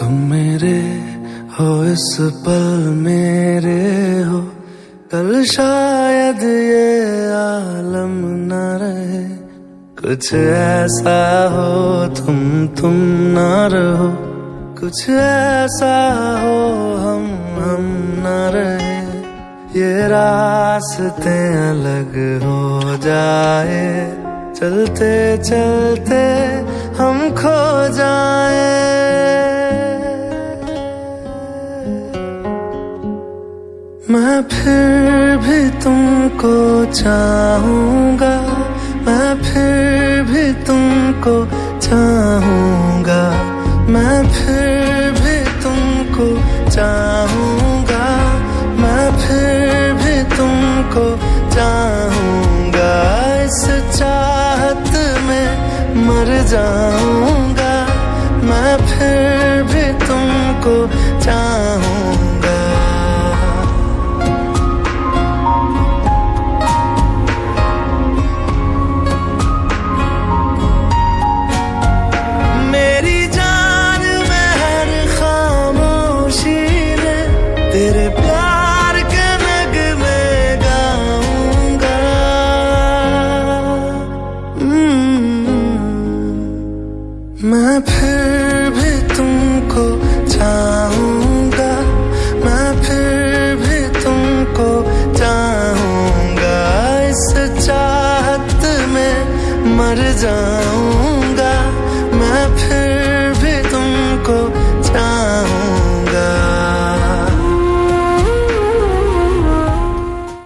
तुम मेरे हो इस पल मेरे हो, कल शायद ये आलम न रहे। कुछ ऐसा हो तुम ना रहो, कुछ ऐसा हो हम ना रहे। ये रास्ते अलग हो जाए, चलते चलते हम खो जाए। मैं फिर भी तुमको चाहूंगा, मैं फिर भी तुमको चाहूंगा, मैं फिर भी तुमको चाहूंगा, मैं फिर भी तुमको चाहूंगा। इस चाहत में मर जाऊंगा, मैं फिर भी तुमको चाहूंगा। मेरी जान में हर खामोशी में तेरे प्यार के नगमे गाऊंगा। मैं फिर भी तुमको चाहूंगा, मैं फिर भी तुमको चाहूंगा। इस चाहत में मर जाऊंगा।